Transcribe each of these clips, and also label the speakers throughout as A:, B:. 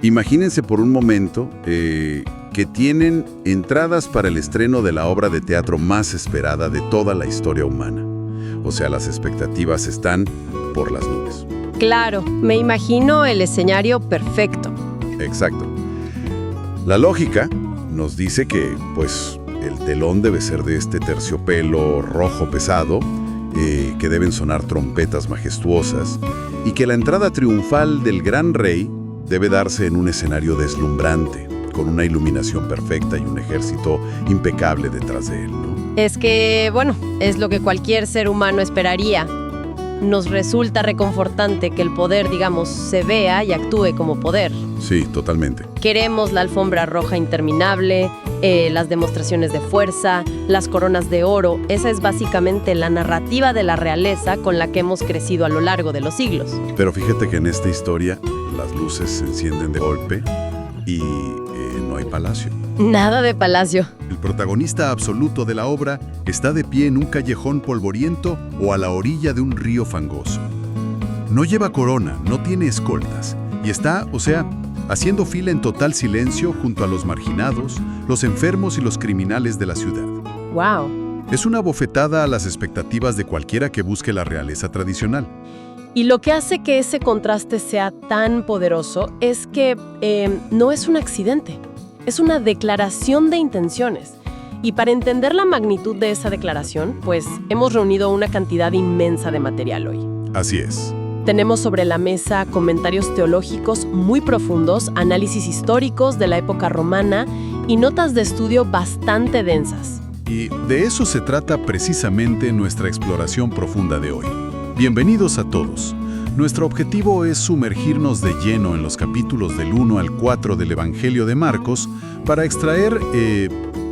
A: Imagínense por un momento que tienen entradas para el estreno de la obra de teatro más esperada de toda la historia humana. O sea, las expectativas están por las nubes.
B: Claro, me imagino el escenario perfecto.
A: Exacto. La lógica nos dice que, pues, el telón debe ser de este terciopelo rojo pesado, que deben sonar trompetas majestuosas, y que la entrada triunfal del gran rey debe darse en un escenario deslumbrante, con una iluminación perfecta y un ejército impecable detrás de él, ¿no?
B: Es que, bueno, es lo que cualquier ser humano esperaría. Nos resulta reconfortante que el poder, digamos, se vea y actúe como poder.
A: Sí, totalmente.
B: Queremos la alfombra roja interminable, las demostraciones de fuerza, las coronas de oro. Esa es básicamente la narrativa de la realeza con la que hemos crecido a lo largo de los siglos.
A: Pero fíjate que en esta historia las luces se encienden de golpe y no hay palacio.
B: Nada de palacio.
C: El protagonista absoluto de la obra está de pie en un callejón polvoriento o a la orilla de un río fangoso. No lleva corona, no tiene escoltas y está, haciendo fila en total silencio junto a los marginados, los enfermos y los criminales de la ciudad.
B: ¡Wow!
C: Es una bofetada a las expectativas de cualquiera que busque la realeza tradicional.
B: Y lo que hace que ese contraste sea tan poderoso es que no es un accidente, es una declaración de intenciones. Y para entender la magnitud de esa declaración, pues hemos reunido una cantidad inmensa de material hoy.
C: Así es.
B: Tenemos sobre la mesa comentarios teológicos muy profundos, análisis históricos de la época romana y notas de estudio bastante densas.
C: Y de eso se trata precisamente nuestra exploración profunda de hoy. Bienvenidos a todos. Nuestro objetivo es sumergirnos de lleno en los capítulos del 1 al 4 del Evangelio de Marcos para extraer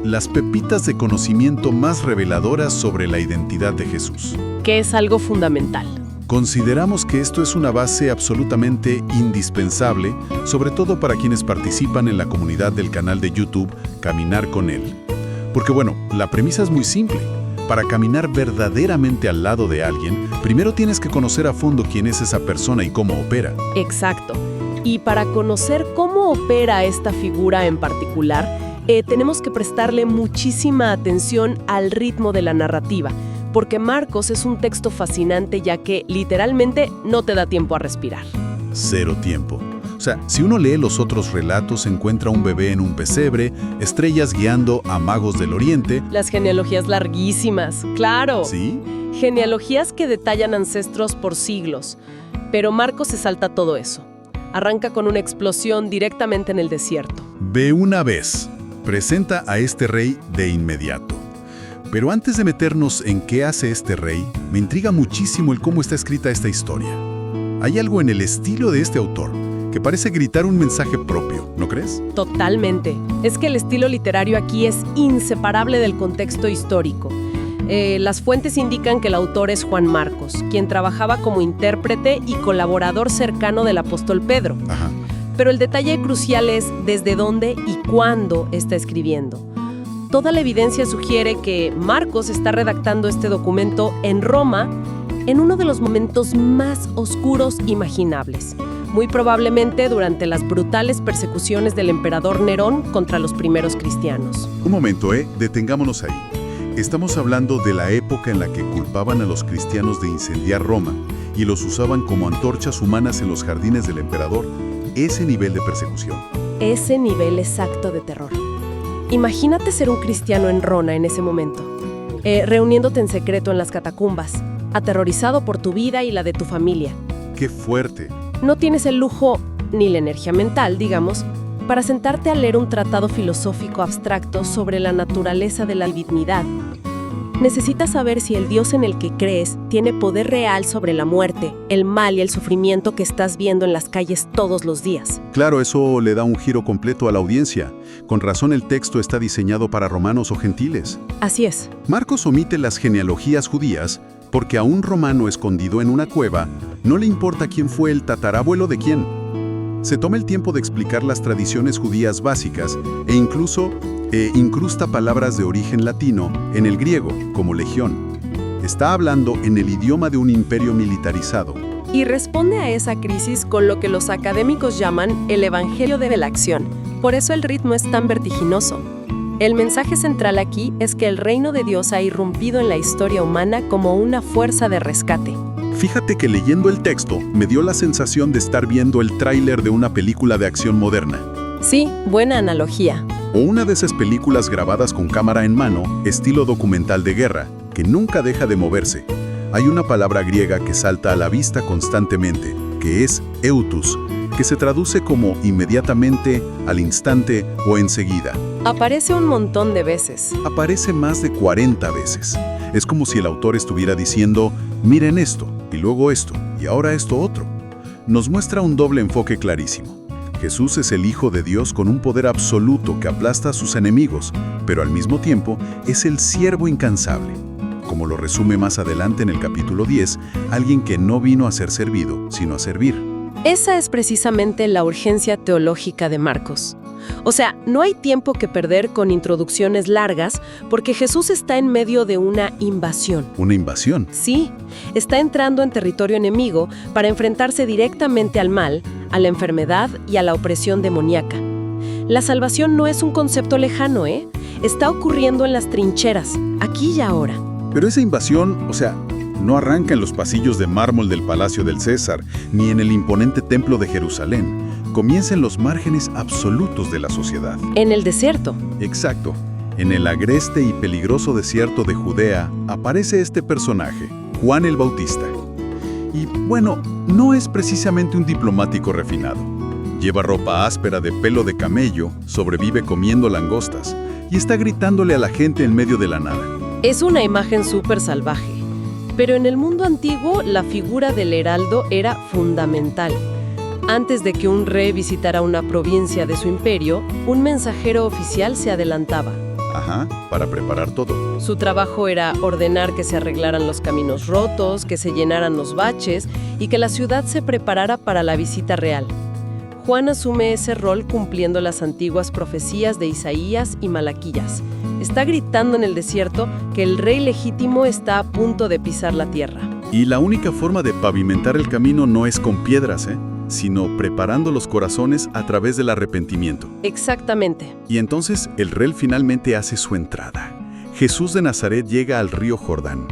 C: las pepitas de conocimiento más reveladoras sobre la identidad de Jesús.
B: Que es algo fundamental.
C: Consideramos que esto es una base absolutamente indispensable, sobre todo para quienes participan en la comunidad del canal de YouTube Caminar con Él. Porque la premisa es muy simple. Para caminar verdaderamente al lado de alguien, primero tienes que conocer a fondo quién es esa persona y cómo opera.
B: Exacto. Y para conocer cómo opera esta figura en particular, tenemos que prestarle muchísima atención al ritmo de la narrativa, porque Marcos es un texto fascinante ya que literalmente no te da tiempo a respirar.
C: Cero tiempo. Si uno lee los otros relatos, encuentra un bebé en un pesebre, estrellas guiando a magos del oriente.
B: Las genealogías larguísimas, claro.
C: ¿Sí?
B: Genealogías que detallan ancestros por siglos. Pero Marcos se salta todo eso. Arranca con una explosión directamente en el desierto.
C: Ve una vez. Presenta a este rey de inmediato. Pero antes de meternos en qué hace este rey, me intriga muchísimo el cómo está escrita esta historia. Hay algo en el estilo de este autor que parece gritar un mensaje propio, ¿no crees?
B: Totalmente. Es que el estilo literario aquí es inseparable del contexto histórico. Las fuentes indican que el autor es Juan Marcos, quien trabajaba como intérprete y colaborador cercano del apóstol Pedro.
C: Ajá.
B: Pero el detalle crucial es desde dónde y cuándo está escribiendo. Toda la evidencia sugiere que Marcos está redactando este documento en Roma en uno de los momentos más oscuros imaginables. Muy probablemente durante las brutales persecuciones del emperador Nerón contra los primeros cristianos.
C: Un momento, detengámonos ahí. Estamos hablando de la época en la que culpaban a los cristianos de incendiar Roma y los usaban como antorchas humanas en los jardines del emperador. Ese nivel de persecución.
B: Ese nivel exacto de terror. Imagínate ser un cristiano en Roma en ese momento, reuniéndote en secreto en las catacumbas, aterrorizado por tu vida y la de tu familia.
C: ¡Qué fuerte!
B: No tienes el lujo, ni la energía mental, digamos, para sentarte a leer un tratado filosófico abstracto sobre la naturaleza de la divinidad. Necesitas saber si el Dios en el que crees tiene poder real sobre la muerte, el mal y el sufrimiento que estás viendo en las calles todos los días.
C: Claro, eso le da un giro completo a la audiencia. Con razón el texto está diseñado para romanos o gentiles.
B: Así es.
C: Marcos omite las genealogías judías porque a un romano escondido en una cueva no le importa quién fue el tatarabuelo de quién. Se toma el tiempo de explicar las tradiciones judías básicas e incluso incrusta palabras de origen latino en el griego, como legión. Está hablando en el idioma de un imperio militarizado,
B: y responde a esa crisis con lo que los académicos llaman el Evangelio de la acción. Por eso el ritmo es tan vertiginoso. El mensaje central aquí es que el reino de Dios ha irrumpido en la historia humana como una fuerza de rescate.
C: Fíjate que leyendo el texto me dio la sensación de estar viendo el tráiler de una película de acción moderna.
B: Sí, buena analogía.
C: O una de esas películas grabadas con cámara en mano, estilo documental de guerra, que nunca deja de moverse. Hay una palabra griega que salta a la vista constantemente, que es eutus, que se traduce como inmediatamente, al instante o enseguida.
B: Aparece un montón de veces.
C: Aparece más de 40 veces. Es como si el autor estuviera diciendo, miren esto, y luego esto, y ahora esto otro. Nos muestra un doble enfoque clarísimo. Jesús es el Hijo de Dios con un poder absoluto que aplasta a sus enemigos, pero al mismo tiempo es el siervo incansable. Como lo resume más adelante en el capítulo 10, alguien que no vino a ser servido, sino a servir.
B: Esa es precisamente la urgencia teológica de Marcos. O sea, no hay tiempo que perder con introducciones largas porque Jesús está en medio de una invasión.
C: ¿Una invasión?
B: Sí, está entrando en territorio enemigo para enfrentarse directamente al mal, a la enfermedad y a la opresión demoníaca. La salvación no es un concepto lejano, ¿eh? Está ocurriendo en las trincheras, aquí y ahora.
C: Pero esa invasión, no arranca en los pasillos de mármol del Palacio del César, ni en el imponente Templo de Jerusalén. Comienza en los márgenes absolutos de la sociedad.
B: En el desierto.
C: Exacto. En el agreste y peligroso desierto de Judea aparece este personaje, Juan el Bautista. Y bueno, no es precisamente un diplomático refinado. Lleva ropa áspera de pelo de camello, sobrevive comiendo langostas y está gritándole a la gente en medio de la nada.
B: Es una imagen súper salvaje. Pero en el mundo antiguo, la figura del heraldo era fundamental. Antes de que un rey visitara una provincia de su imperio, un mensajero oficial se adelantaba.
C: Para preparar todo.
B: Su trabajo era ordenar que se arreglaran los caminos rotos, que se llenaran los baches y que la ciudad se preparara para la visita real. Juan asume ese rol cumpliendo las antiguas profecías de Isaías y Malaquías. Está gritando en el desierto que el rey legítimo está a punto de pisar la tierra.
C: Y la única forma de pavimentar el camino no es con piedras, sino preparando los corazones a través del arrepentimiento.
B: Exactamente.
C: Y entonces el rey finalmente hace su entrada. Jesús de Nazaret llega al río Jordán.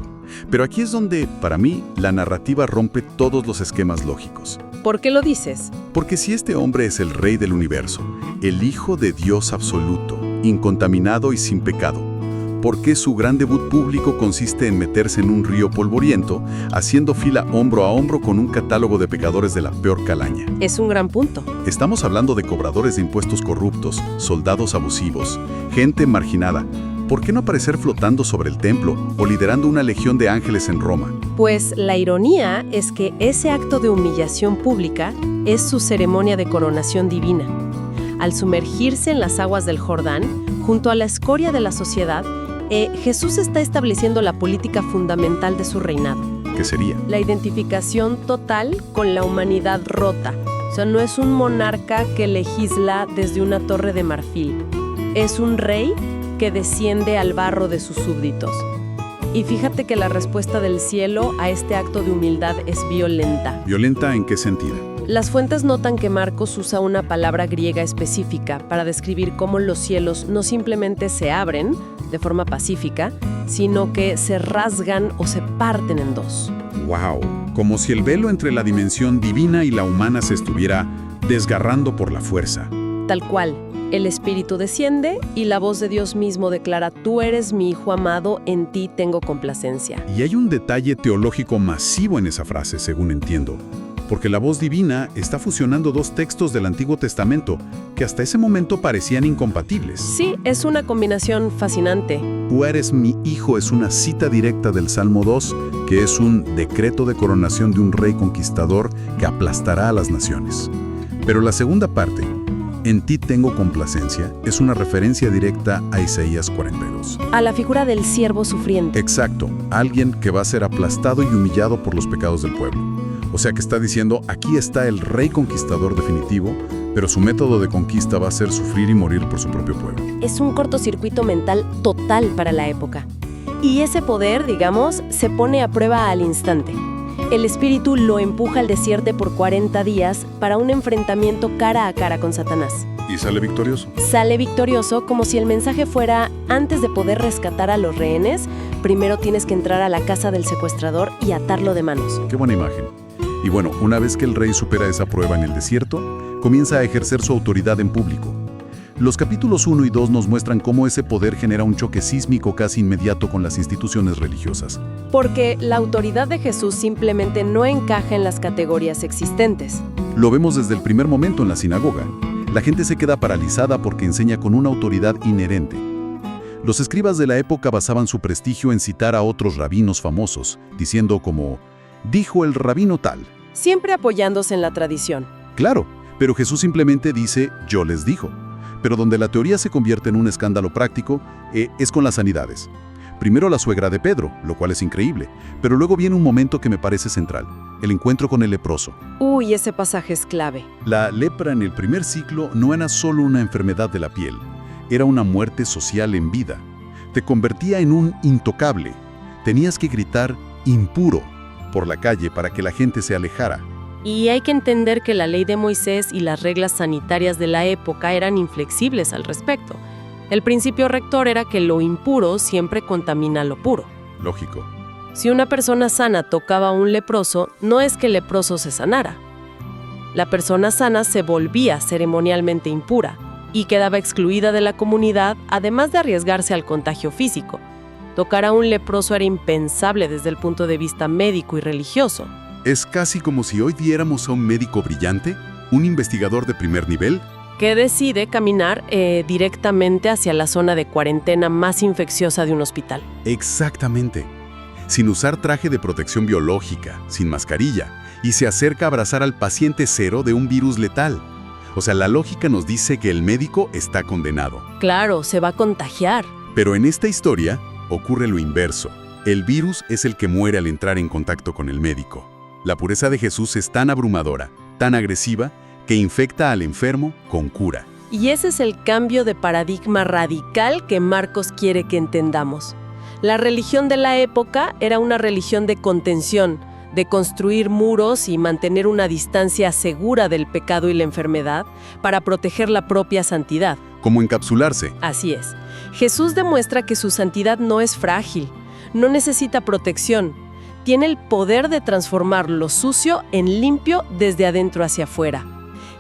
C: Pero aquí es donde, para mí, la narrativa rompe todos los esquemas lógicos.
B: ¿Por qué lo dices?
C: Porque si este hombre es el rey del universo, el Hijo de Dios absoluto, incontaminado y sin pecado, ¿por qué su gran debut público consiste en meterse en un río polvoriento, haciendo fila hombro a hombro con un catálogo de pecadores de la peor calaña?
B: Es un gran punto.
C: Estamos hablando de cobradores de impuestos corruptos, soldados abusivos, gente marginada. ¿Por qué no aparecer flotando sobre el templo o liderando una legión de ángeles en Roma?
B: Pues la ironía es que ese acto de humillación pública es su ceremonia de coronación divina. Al sumergirse en las aguas del Jordán, junto a la escoria de la sociedad, Jesús está estableciendo la política fundamental de su reinado.
C: ¿Qué sería?
B: La identificación total con la humanidad rota. O sea, no es un monarca que legisla desde una torre de marfil. Es un rey que desciende al barro de sus súbditos. Y fíjate que la respuesta del cielo a este acto de humildad es violenta.
C: ¿Violenta en qué sentido?
B: Las fuentes notan que Marcos usa una palabra griega específica para describir cómo los cielos no simplemente se abren de forma pacífica, sino que se rasgan o se parten en dos.
C: ¡Wow! Como si el velo entre la dimensión divina y la humana se estuviera desgarrando por la fuerza.
B: Tal cual. El Espíritu desciende y la voz de Dios mismo declara: tú eres mi Hijo amado, en ti tengo complacencia.
C: Y hay un detalle teológico masivo en esa frase, según entiendo, porque la voz divina está fusionando dos textos del Antiguo Testamento que hasta ese momento parecían incompatibles.
B: Sí, es una combinación fascinante.
C: Tú eres mi Hijo es una cita directa del Salmo 2, que es un decreto de coronación de un rey conquistador que aplastará a las naciones. Pero la segunda parte, en ti tengo complacencia, es una referencia directa a Isaías 42.
B: A la figura del siervo sufriente.
C: Exacto, alguien que va a ser aplastado y humillado por los pecados del pueblo. O sea que está diciendo, aquí está el rey conquistador definitivo, pero su método de conquista va a ser sufrir y morir por su propio pueblo.
B: Es un cortocircuito mental total para la época. Y ese poder, digamos, se pone a prueba al instante. el espíritu lo empuja al desierto por 40 días para un enfrentamiento cara a cara con Satanás.
A: ¿Y sale victorioso?
B: Sale victorioso como si el mensaje fuera: antes de poder rescatar a los rehenes, primero tienes que entrar a la casa del secuestrador y atarlo de manos.
C: Qué buena imagen. Y bueno, una vez que el rey supera esa prueba en el desierto, comienza a ejercer su autoridad en público. Los capítulos 1 y 2 nos muestran cómo ese poder genera un choque sísmico casi inmediato con las instituciones religiosas.
B: Porque la autoridad de Jesús simplemente no encaja en las categorías existentes.
C: Lo vemos desde el primer momento en la sinagoga. La gente se queda paralizada porque enseña con una autoridad inherente. Los escribas de la época basaban su prestigio en citar a otros rabinos famosos, diciendo como: dijo el rabino tal.
B: Siempre apoyándose en la tradición.
C: Claro, pero Jesús simplemente dice: yo les dijo. Pero donde la teoría se convierte en un escándalo práctico es con las sanidades. Primero la suegra de Pedro, lo cual es increíble, pero luego viene un momento que me parece central: el encuentro con el leproso.
B: Uy, ese pasaje es clave.
C: La lepra en el primer ciclo no era solo una enfermedad de la piel, era una muerte social en vida. Te convertía en un intocable. Tenías que gritar impuro por la calle para que la gente se alejara.
B: Y hay que entender que la ley de Moisés y las reglas sanitarias de la época eran inflexibles al respecto. El principio rector era que lo impuro siempre contamina lo puro.
C: Lógico.
B: Si una persona sana tocaba a un leproso, no es que el leproso se sanara. La persona sana se volvía ceremonialmente impura y quedaba excluida de la comunidad, además de arriesgarse al contagio físico. Tocar a un leproso era impensable desde el punto de vista médico y religioso.
C: Es casi como si hoy diéramos a un médico brillante, un investigador de primer nivel,
B: que decide caminar directamente hacia la zona de cuarentena más infecciosa de un hospital.
C: Exactamente. Sin usar traje de protección biológica, sin mascarilla, y se acerca a abrazar al paciente cero de un virus letal. O sea, la lógica nos dice que el médico está condenado.
B: Claro, se va a contagiar.
C: Pero en esta historia ocurre lo inverso. El virus es el que muere al entrar en contacto con el médico. La pureza de Jesús es tan abrumadora, tan agresiva, que infecta al enfermo con cura.
B: Y ese es el cambio de paradigma radical que Marcos quiere que entendamos. La religión de la época era una religión de contención, de construir muros y mantener una distancia segura del pecado y la enfermedad para proteger la propia santidad.
C: Como encapsularse.
B: Así es. Jesús demuestra que su santidad no es frágil, no necesita protección. Tiene el poder de transformar lo sucio en limpio desde adentro hacia afuera.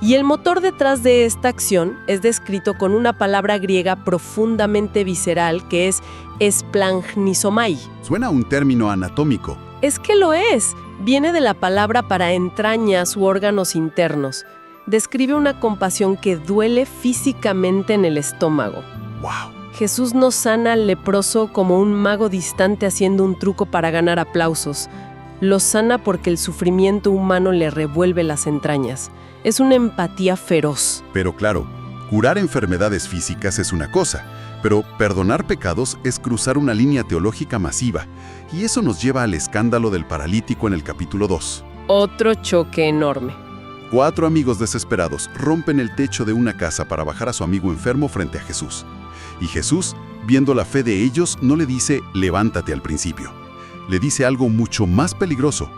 B: Y el motor detrás de esta acción es descrito con una palabra griega profundamente visceral que es esplagnisomai.
C: Suena a un término anatómico.
B: Es que lo es. Viene de la palabra para entrañas u órganos internos. Describe una compasión que duele físicamente en el estómago.
C: ¡Wow!
B: Jesús no sana al leproso como un mago distante haciendo un truco para ganar aplausos. Lo sana porque el sufrimiento humano le revuelve las entrañas. Es una empatía feroz.
C: Pero claro, curar enfermedades físicas es una cosa, pero perdonar pecados es cruzar una línea teológica masiva, y eso nos lleva al escándalo del paralítico en el capítulo 2.
B: Otro choque enorme.
C: 4 amigos desesperados rompen el techo de una casa para bajar a su amigo enfermo frente a Jesús. Y Jesús, viendo la fe de ellos, no le dice levántate al principio. Le dice algo mucho más peligroso: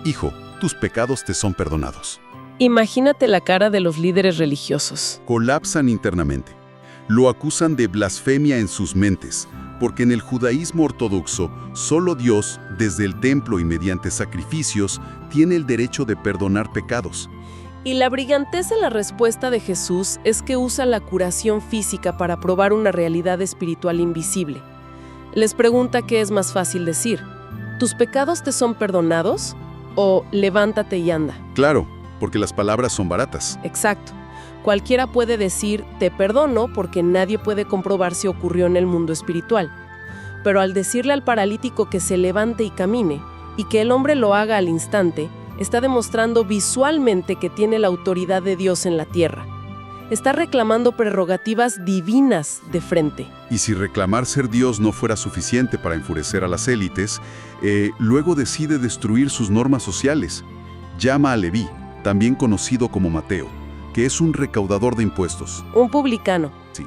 C: hijo, tus pecados te son perdonados.
B: Imagínate la cara de los líderes religiosos.
C: Colapsan internamente. Lo acusan de blasfemia en sus mentes, porque en el judaísmo ortodoxo, solo Dios, desde el templo y mediante sacrificios, tiene el derecho de perdonar pecados.
B: Y la brillantez en la respuesta de Jesús es que usa la curación física para probar una realidad espiritual invisible. Les pregunta qué es más fácil decir: ¿tus pecados te son perdonados? ¿O levántate y anda?
C: Claro, porque las palabras son baratas.
B: Exacto. Cualquiera puede decir te perdono porque nadie puede comprobar si ocurrió en el mundo espiritual. Pero al decirle al paralítico que se levante y camine, y que el hombre lo haga al instante, está demostrando visualmente que tiene la autoridad de Dios en la tierra. Está reclamando prerrogativas divinas de frente.
C: Y si reclamar ser Dios no fuera suficiente para enfurecer a las élites, luego decide destruir sus normas sociales. Llama a Leví, también conocido como Mateo, que es un recaudador de impuestos.
B: Un publicano.
C: Sí.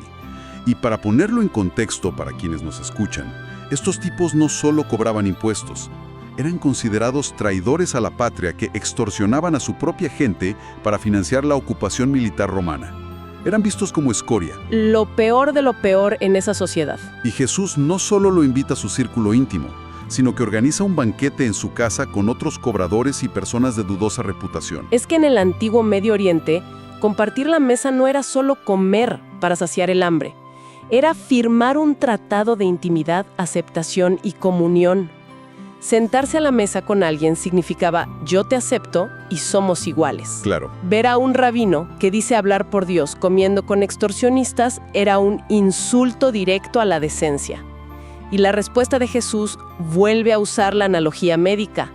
C: Y para ponerlo en contexto para quienes nos escuchan, estos tipos no solo cobraban impuestos, eran considerados traidores a la patria que extorsionaban a su propia gente para financiar la ocupación militar romana. Eran vistos como escoria.
B: Lo peor de lo peor en esa sociedad.
C: Y Jesús no solo lo invita a su círculo íntimo, sino que organiza un banquete en su casa con otros cobradores y personas de dudosa reputación.
B: Es que en el antiguo Medio Oriente, compartir la mesa no era solo comer para saciar el hambre. Era firmar un tratado de intimidad, aceptación y comunión. Sentarse a la mesa con alguien significaba yo te acepto y somos iguales.
C: Claro.
B: Ver a un rabino que dice hablar por Dios comiendo con extorsionistas era un insulto directo a la decencia. Y la respuesta de Jesús vuelve a usar la analogía médica.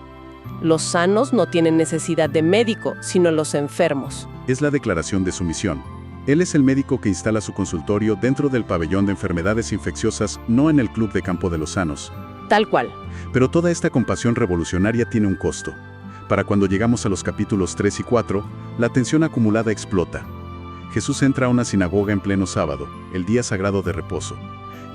B: Los sanos no tienen necesidad de médico, sino los enfermos.
C: Es la declaración de su misión. Él es el médico que instala su consultorio dentro del pabellón de enfermedades infecciosas, no en el club de campo de los sanos.
B: Tal cual.
C: Pero toda esta compasión revolucionaria tiene un costo. Para cuando llegamos a los capítulos 3 y 4, la tensión acumulada explota. Jesús entra a una sinagoga en pleno sábado, el día sagrado de reposo,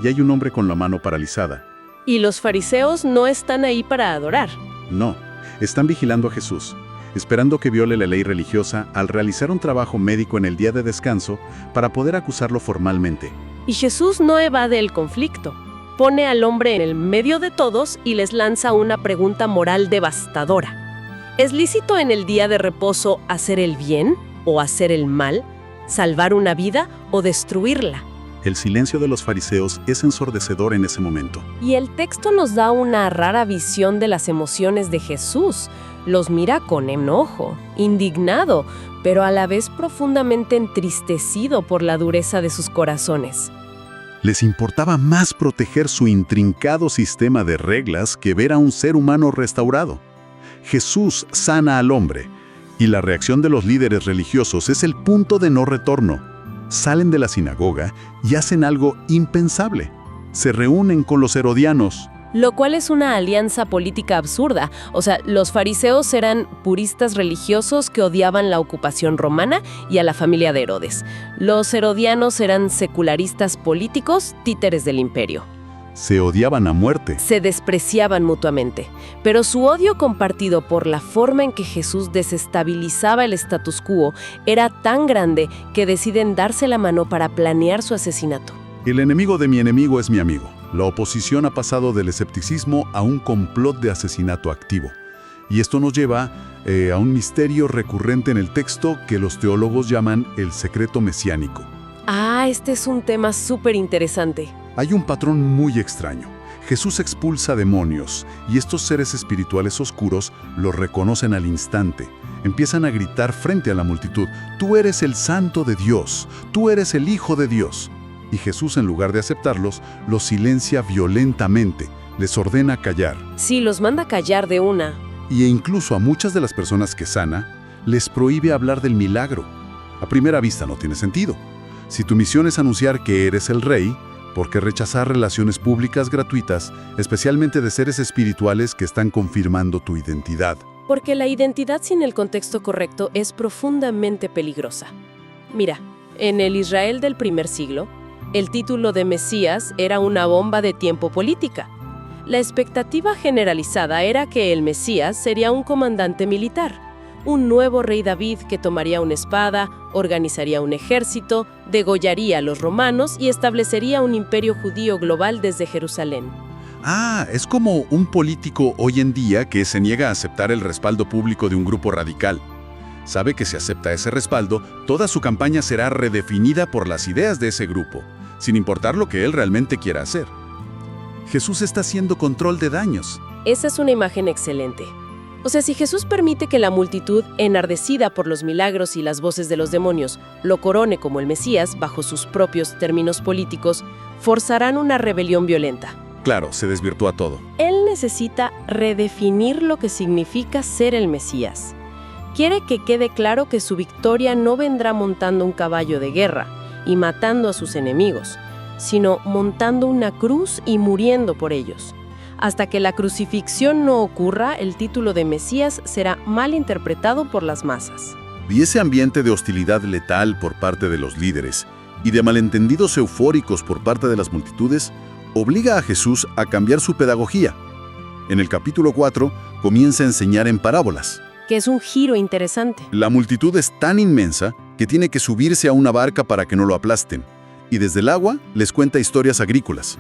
C: y hay un hombre con la mano paralizada.
B: Y los fariseos no están ahí para adorar.
C: No, están vigilando a Jesús, esperando que viole la ley religiosa al realizar un trabajo médico en el día de descanso para poder acusarlo formalmente.
B: Y Jesús no evade el conflicto. Pone al hombre en el medio de todos y les lanza una pregunta moral devastadora. ¿Es lícito en el día de reposo hacer el bien o hacer el mal? ¿Salvar una vida o destruirla?
C: El silencio de los fariseos es ensordecedor en ese momento.
B: Y el texto nos da una rara visión de las emociones de Jesús. Los mira con enojo, indignado, pero a la vez profundamente entristecido por la dureza de sus corazones.
C: Les importaba más proteger su intrincado sistema de reglas que ver a un ser humano restaurado. Jesús sana al hombre, y la reacción de los líderes religiosos es el punto de no retorno. Salen de la sinagoga y hacen algo impensable. Se reúnen con los herodianos.
B: Lo cual es una alianza política absurda. O sea, los fariseos eran puristas religiosos que odiaban la ocupación romana y a la familia de Herodes. Los herodianos eran secularistas políticos, títeres del imperio.
C: Se odiaban a muerte.
B: Se despreciaban mutuamente. Pero su odio compartido por la forma en que Jesús desestabilizaba el status quo era tan grande que deciden darse la mano para planear su asesinato.
C: El enemigo de mi enemigo es mi amigo. La oposición ha pasado del escepticismo a un complot de asesinato activo. Y esto nos lleva a un misterio recurrente en el texto que los teólogos llaman el secreto mesiánico.
B: Este es un tema súper interesante.
C: Hay un patrón muy extraño. Jesús expulsa demonios y estos seres espirituales oscuros los reconocen al instante. Empiezan a gritar frente a la multitud: «Tú eres el Santo de Dios, tú eres el Hijo de Dios». Y Jesús, en lugar de aceptarlos, los silencia violentamente, les ordena callar.
B: Sí, los manda a callar de una.
C: Y incluso a muchas de las personas que sana, les prohíbe hablar del milagro. A primera vista no tiene sentido. Si tu misión es anunciar que eres el Rey, ¿por qué rechazar relaciones públicas gratuitas, especialmente de seres espirituales que están confirmando tu identidad?
B: Porque la identidad sin el contexto correcto es profundamente peligrosa. Mira, en el Israel del primer siglo, el título de Mesías era una bomba de tiempo política. La expectativa generalizada era que el Mesías sería un comandante militar, un nuevo rey David que tomaría una espada, organizaría un ejército, degollaría a los romanos y establecería un imperio judío global desde Jerusalén.
C: Es como un político hoy en día que se niega a aceptar el respaldo público de un grupo radical. Sabe que si acepta ese respaldo, toda su campaña será redefinida por las ideas de ese grupo, sin importar lo que él realmente quiera hacer. Jesús está haciendo control de daños.
B: Esa es una imagen excelente. O sea, si Jesús permite que la multitud, enardecida por los milagros y las voces de los demonios, lo corone como el Mesías bajo sus propios términos políticos, forzarán una rebelión violenta.
C: Claro, se desvirtúa todo.
B: Él necesita redefinir lo que significa ser el Mesías. Quiere que quede claro que su victoria no vendrá montando un caballo de guerra y matando a sus enemigos, sino montando una cruz y muriendo por ellos. Hasta que la crucifixión no ocurra, el título de Mesías será mal interpretado por las masas.
C: Y ese ambiente de hostilidad letal por parte de los líderes y de malentendidos eufóricos por parte de las multitudes obliga a Jesús a cambiar su pedagogía. En el capítulo 4 comienza a enseñar en parábolas.
B: Que es un giro interesante.
C: La multitud es tan inmensa que tiene que subirse a una barca para que no lo aplasten. Y desde el agua les cuenta historias agrícolas.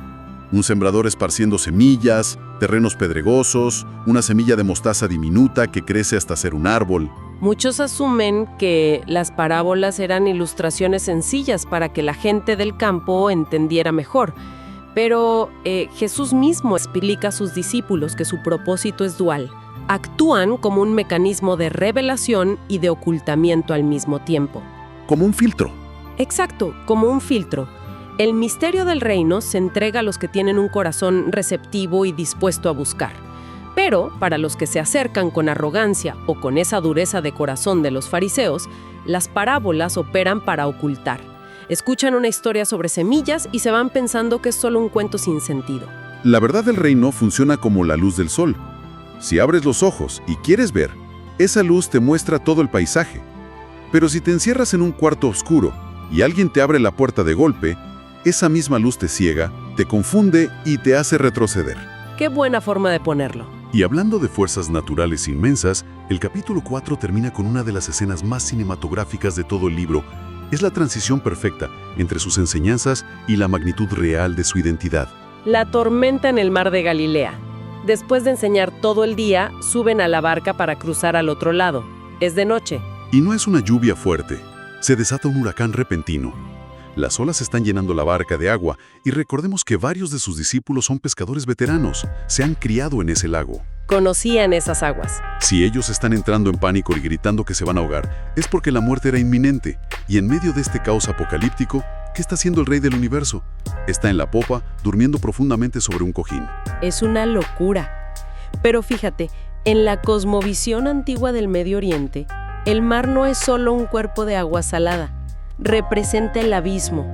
C: Un sembrador esparciendo semillas, terrenos pedregosos, una semilla de mostaza diminuta que crece hasta ser un árbol.
B: Muchos asumen que las parábolas eran ilustraciones sencillas para que la gente del campo entendiera mejor. Pero Jesús mismo explica a sus discípulos que su propósito es dual. Actúan como un mecanismo de revelación y de ocultamiento al mismo tiempo.
C: Como un filtro.
B: Exacto, como un filtro. El misterio del reino se entrega a los que tienen un corazón receptivo y dispuesto a buscar. Pero, para los que se acercan con arrogancia o con esa dureza de corazón de los fariseos, las parábolas operan para ocultar. Escuchan una historia sobre semillas y se van pensando que es solo un cuento sin sentido.
C: La verdad del reino funciona como la luz del sol. Si abres los ojos y quieres ver, esa luz te muestra todo el paisaje. Pero si te encierras en un cuarto oscuro y alguien te abre la puerta de golpe, esa misma luz te ciega, te confunde y te hace retroceder.
B: Qué buena forma de ponerlo.
C: Y hablando de fuerzas naturales inmensas, el capítulo 4 termina con una de las escenas más cinematográficas de todo el libro. Es la transición perfecta entre sus enseñanzas y la magnitud real de su identidad.
B: La tormenta en el mar de Galilea. Después de enseñar todo el día, suben a la barca para cruzar al otro lado. Es de noche.
C: Y no es una lluvia fuerte. Se desata un huracán repentino. Las olas están llenando la barca de agua y recordemos que varios de sus discípulos son pescadores veteranos. Se han criado en ese lago.
B: Conocían esas aguas.
C: Si ellos están entrando en pánico y gritando que se van a ahogar, es porque la muerte era inminente. Y en medio de este caos apocalíptico, ¿qué está haciendo el rey del universo? Está en la popa, durmiendo profundamente sobre un cojín.
B: Es una locura. Pero fíjate, en la cosmovisión antigua del Medio Oriente, el mar no es solo un cuerpo de agua salada. Representa el abismo.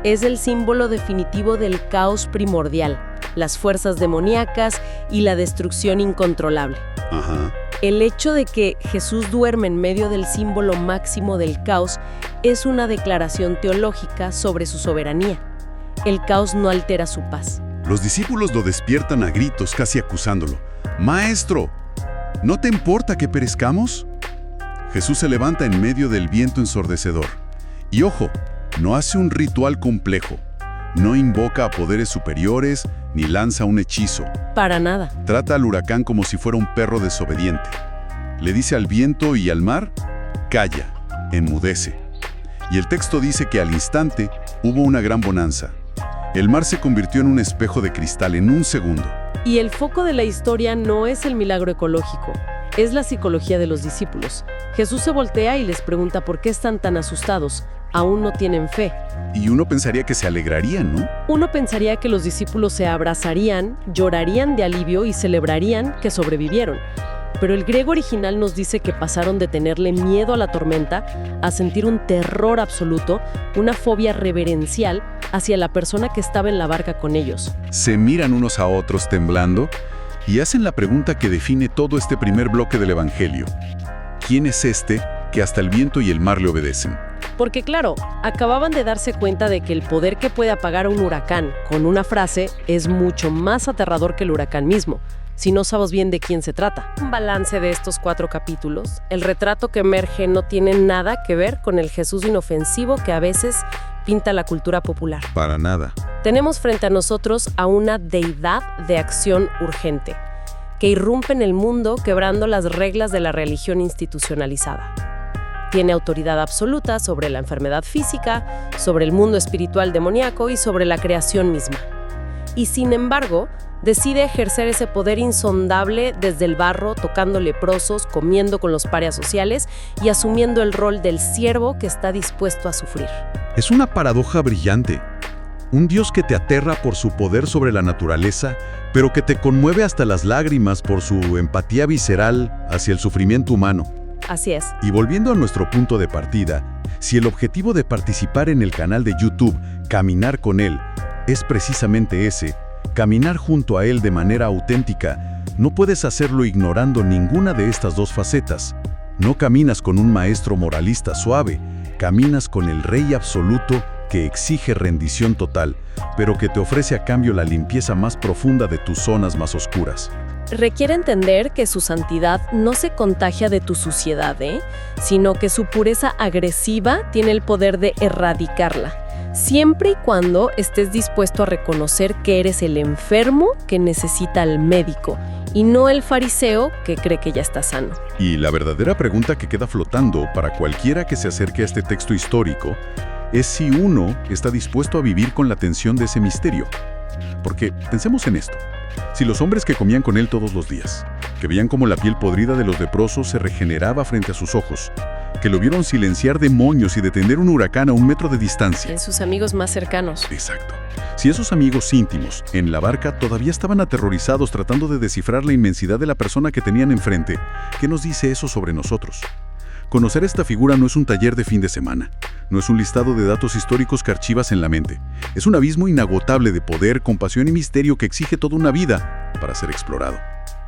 B: Es el símbolo definitivo del caos primordial, las fuerzas demoníacas y la destrucción incontrolable.
C: Ajá.
B: El hecho de que Jesús duerme en medio del símbolo máximo del caos es una declaración teológica sobre su soberanía. El caos no altera su paz.
C: Los discípulos lo despiertan a gritos, casi acusándolo. «Maestro, ¿no te importa que perezcamos?» Jesús se levanta en medio del viento ensordecedor. Y ojo, no hace un ritual complejo. No invoca a poderes superiores ni lanza un hechizo.
B: Para nada.
C: Trata al huracán como si fuera un perro desobediente. Le dice al viento y al mar, «Calla, enmudece». Y el texto dice que al instante hubo una gran bonanza. El mar se convirtió en un espejo de cristal en un segundo.
B: Y el foco de la historia no es el milagro ecológico, es la psicología de los discípulos. Jesús se voltea y les pregunta por qué están tan asustados. Aún no tienen fe.
C: Y uno pensaría que se alegrarían, ¿no?
B: Uno pensaría que los discípulos se abrazarían, llorarían de alivio y celebrarían que sobrevivieron. Pero el griego original nos dice que pasaron de tenerle miedo a la tormenta a sentir un terror absoluto, una fobia reverencial hacia la persona que estaba en la barca con ellos.
C: Se miran unos a otros temblando y hacen la pregunta que define todo este primer bloque del Evangelio. ¿Quién es este que hasta el viento y el mar le obedecen?
B: Porque claro, acababan de darse cuenta de que el poder que puede apagar un huracán con una frase es mucho más aterrador que el huracán mismo, si no sabes bien de quién se trata. Un balance de estos 4 capítulos, el retrato que emerge no tiene nada que ver con el Jesús inofensivo que a veces pinta la cultura popular.
C: Para nada.
B: Tenemos frente a nosotros a una deidad de acción urgente, que irrumpe en el mundo quebrando las reglas de la religión institucionalizada. Tiene autoridad absoluta sobre la enfermedad física, sobre el mundo espiritual demoníaco y sobre la creación misma. Y sin embargo, decide ejercer ese poder insondable desde el barro, tocando leprosos, comiendo con los parias sociales y asumiendo el rol del siervo que está dispuesto a sufrir.
C: Es una paradoja brillante. Un Dios que te aterra por su poder sobre la naturaleza, pero que te conmueve hasta las lágrimas por su empatía visceral hacia el sufrimiento humano.
B: Así es.
C: Y volviendo a nuestro punto de partida, si el objetivo de participar en el canal de YouTube Caminar con Él es precisamente ese, caminar junto a Él de manera auténtica, no puedes hacerlo ignorando ninguna de estas dos facetas. No caminas con un maestro moralista suave, caminas con el Rey absoluto que exige rendición total, pero que te ofrece a cambio la limpieza más profunda de tus zonas más oscuras.
B: requiere entender que su santidad no se contagia de tu suciedad, sino que su pureza agresiva tiene el poder de erradicarla, siempre y cuando estés dispuesto a reconocer que eres el enfermo que necesita al médico y no el fariseo que cree que ya está sano.
C: Y la verdadera pregunta que queda flotando para cualquiera que se acerque a este texto histórico es si uno está dispuesto a vivir con la tensión de ese misterio. Porque pensemos en esto. Si los hombres que comían con él todos los días, que veían cómo la piel podrida de los leprosos se regeneraba frente a sus ojos, que lo vieron silenciar demonios y detener un huracán a 1 metro de distancia.
B: En sus amigos más cercanos.
C: Exacto. Si esos amigos íntimos en la barca todavía estaban aterrorizados tratando de descifrar la inmensidad de la persona que tenían enfrente, ¿qué nos dice eso sobre nosotros? Conocer esta figura no es un taller de fin de semana, no es un listado de datos históricos que archivas en la mente. Es un abismo inagotable de poder, compasión y misterio que exige toda una vida para ser explorado.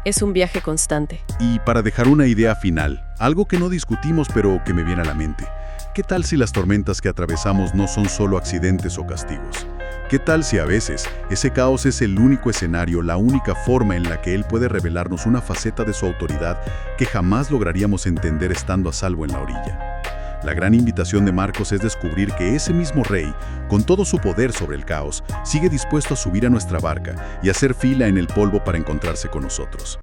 B: Es un viaje constante.
C: Y para dejar una idea final, algo que no discutimos pero que me viene a la mente. ¿Qué tal si las tormentas que atravesamos no son solo accidentes o castigos? ¿Qué tal si a veces ese caos es el único escenario, la única forma en la que Él puede revelarnos una faceta de su autoridad que jamás lograríamos entender estando a salvo en la orilla? La gran invitación de Marcos es descubrir que ese mismo Rey, con todo su poder sobre el caos, sigue dispuesto a subir a nuestra barca y hacer fila en el polvo para encontrarse con nosotros.